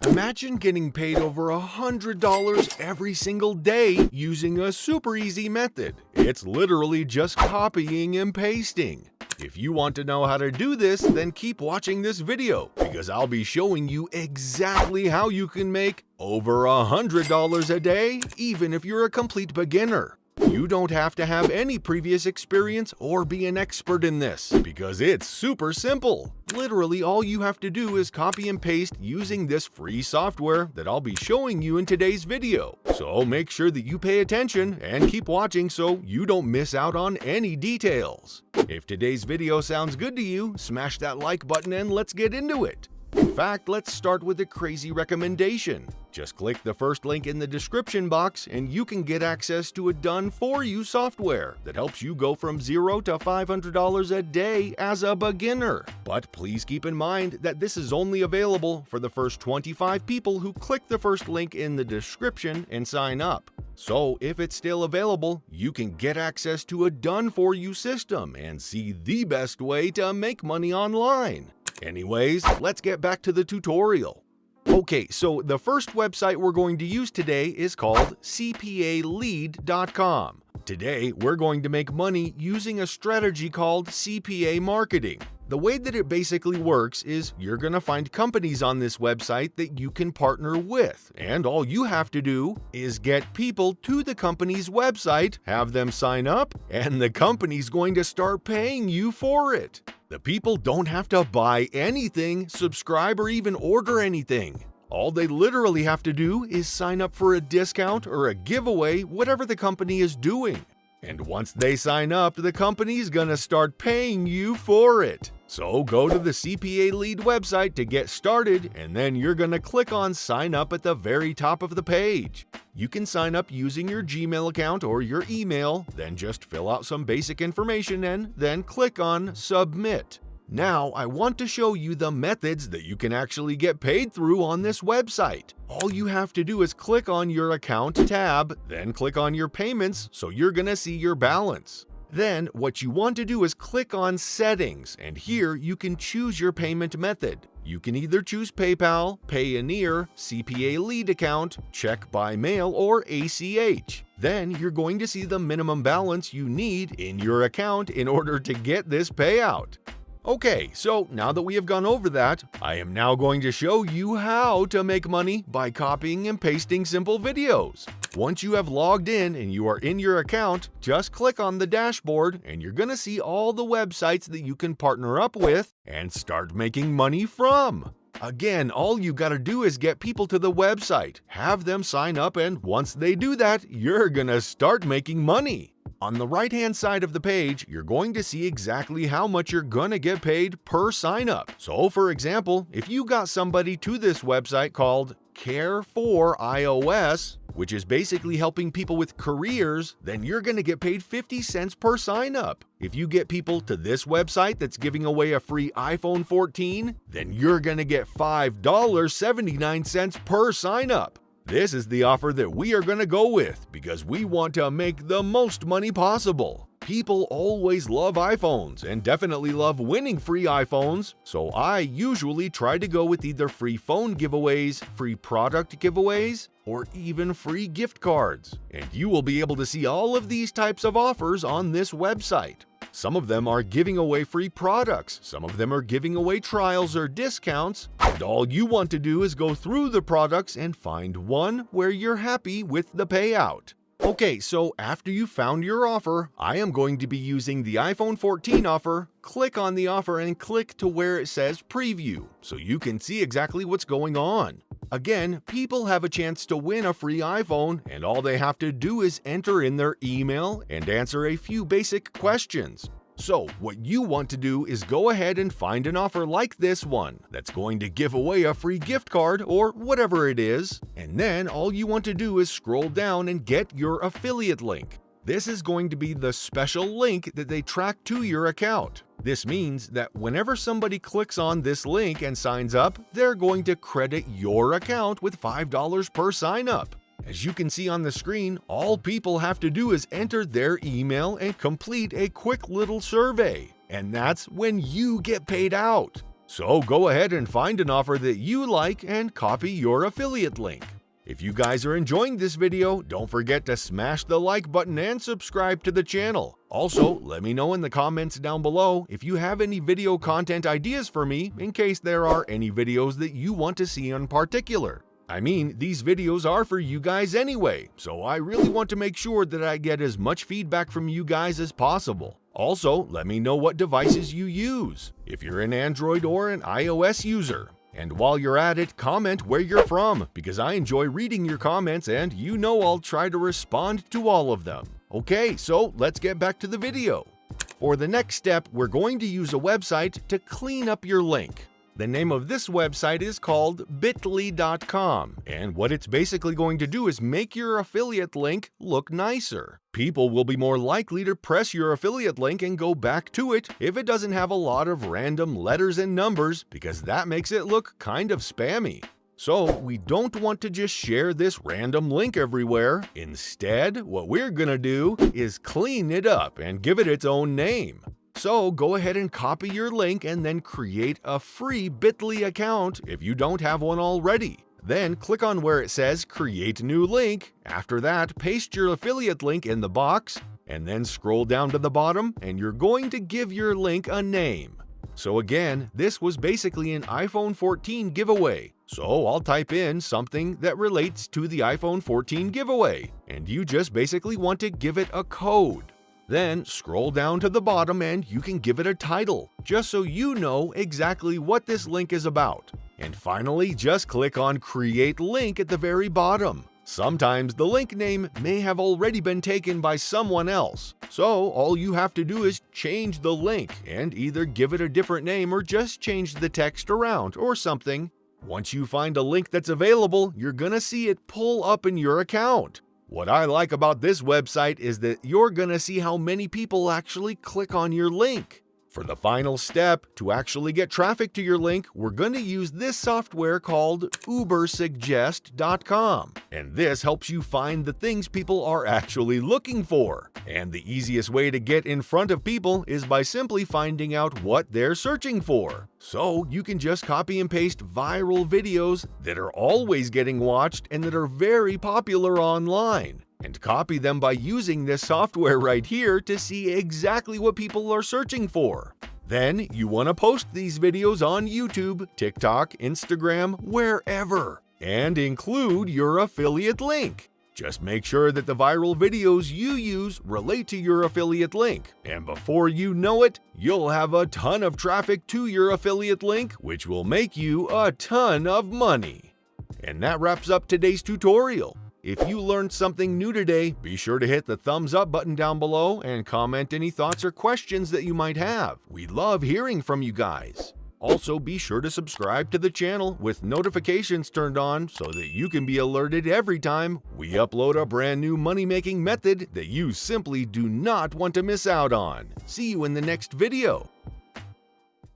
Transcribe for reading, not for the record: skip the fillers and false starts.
Imagine getting paid over $100 every single day using a super easy method. It's literally just copying and pasting. If you want to know how to do this, then keep watching this video because I'll be showing you exactly how you can make over $100 a day, even if you're a complete beginner. You don't have to have any previous experience or be an expert in this because it's super simple. Literally, all you have to do is copy and paste using this free software that I'll be showing you in today's video. So make sure that you pay attention and keep watching so you don't miss out on any details. If today's video sounds good to you, smash that like button and let's get into it. In fact, let's start with a crazy recommendation. Just click the first link in the description box and you can get access to a done-for-you software that helps you go from $0 to $500 a day as a beginner. But please keep in mind that this is only available for the first 25 people who click the first link in the description and sign up. So if it's still available, you can get access to a done-for-you system and see the best way to make money online. Anyways, let's get back to the tutorial. Okay, so the first website we're going to use today is called CPAlead.com. Today, we're going to make money using a strategy called CPA marketing. The way that it basically works is you're going to find companies on this website that you can partner with, and all you have to do is get people to the company's website, have them sign up, and the company's going to start paying you for it. The people don't have to buy anything, subscribe, or even order anything. All they literally have to do is sign up for a discount or a giveaway, whatever the company is doing. And once they sign up, the company's gonna start paying you for it. So go to the CPA Lead website to get started, and then you're gonna click on Sign Up at the very top of the page. You can sign up using your Gmail account or your email, then just fill out some basic information and then click on Submit. Now, I want to show you the methods that you can actually get paid through on this website. All you have to do is click on your Account tab, then click on your Payments so you're gonna see your balance. Then, what you want to do is click on Settings, and here you can choose your payment method. You can either choose PayPal, Payoneer, CPA Lead account, check by mail, or ACH. Then you're going to see the minimum balance you need in your account in order to get this payout. Okay, so now that we have gone over that, I am now going to show you how to make money by copying and pasting simple videos. Once you have logged in and you are in your account, just click on the dashboard and you're gonna see all the websites that you can partner up with and start making money from. Again, all you gotta do is get people to the website, have them sign up, and once they do that, you're gonna start making money. On the right-hand side of the page, you're going to see exactly how much you're gonna get paid per sign-up. So, for example, if you got somebody to this website called Care for iOS, which is basically helping people with careers, then you're gonna get paid 50 cents per sign-up. If you get people to this website that's giving away a free iPhone 14, then you're gonna get $5.79 per sign-up. This is the offer that we are going to go with because we want to make the most money possible. People always love iPhones and definitely love winning free iPhones, so I usually try to go with either free phone giveaways, free product giveaways, or even free gift cards. And you will be able to see all of these types of offers on this website. Some of them are giving away free products, some of them are giving away trials or discounts, and all you want to do is go through the products and find one where you're happy with the payout. Okay, so after you found your offer, I am going to be using the iPhone 14 offer. Click on the offer and click to where it says Preview, so you can see exactly what's going on. Again, people have a chance to win a free iPhone, and all they have to do is enter in their email and answer a few basic questions. So, what you want to do is go ahead and find an offer like this one that's going to give away a free gift card or whatever it is, and then all you want to do is scroll down and get your affiliate link. This is going to be the special link that they track to your account. This means that whenever somebody clicks on this link and signs up, they're going to credit your account with $5 per sign up. As you can see on the screen, all people have to do is enter their email and complete a quick little survey. And that's when you get paid out. So go ahead and find an offer that you like and copy your affiliate link. If you guys are enjoying this video, don't forget to smash the like button and subscribe to the channel. Also, let me know in the comments down below if you have any video content ideas for me in case there are any videos that you want to see in particular. I mean, these videos are for you guys anyway, so I really want to make sure that I get as much feedback from you guys as possible. Also, let me know what devices you use, if you're an Android or an iOS user. And while you're at it, comment where you're from, because I enjoy reading your comments and you know I'll try to respond to all of them. Okay, so let's get back to the video. For the next step, we're going to use a website to clean up your link. The name of this website is called bit.ly.com, and what it's basically going to do is make your affiliate link look nicer. People will be more likely to press your affiliate link and go back to it if it doesn't have a lot of random letters and numbers, because that makes it look kind of spammy. So we don't want to just share this random link everywhere. Instead, what we're gonna do is clean it up and give it its own name. So go ahead and copy your link and then create a free Bit.ly account if you don't have one already. Then click on where it says Create New Link. After that, paste your affiliate link in the box, and then scroll down to the bottom and you're going to give your link a name. So again, this was basically an iPhone 14 giveaway. So I'll type in something that relates to the iPhone 14 giveaway, and you just basically want to give it a code. Then scroll down to the bottom and you can give it a title, just so you know exactly what this link is about. And finally, just click on Create Link at the very bottom. Sometimes the link name may have already been taken by someone else, so all you have to do is change the link and either give it a different name or just change the text around or something. Once you find a link that's available, you're gonna see it pull up in your account. What I like about this website is that you're gonna see how many people actually click on your link. For the final step, to actually get traffic to your link, we're going to use this software called ubersuggest.com. And this helps you find the things people are actually looking for. And the easiest way to get in front of people is by simply finding out what they're searching for. So you can just copy and paste viral videos that are always getting watched and that are very popular online, and copy them by using this software right here to see exactly what people are searching for. Then you want to post these videos on YouTube, TikTok, Instagram, wherever, and include your affiliate link. Just make sure that the viral videos you use relate to your affiliate link, and before you know it, you'll have a ton of traffic to your affiliate link, which will make you a ton of money. And that wraps up today's tutorial. If you learned something new today, be sure to hit the thumbs up button down below and comment any thoughts or questions that you might have. We love hearing from you guys. Also, be sure to subscribe to the channel with notifications turned on so that you can be alerted every time we upload a brand new money-making method that you simply do not want to miss out on. See you in the next video.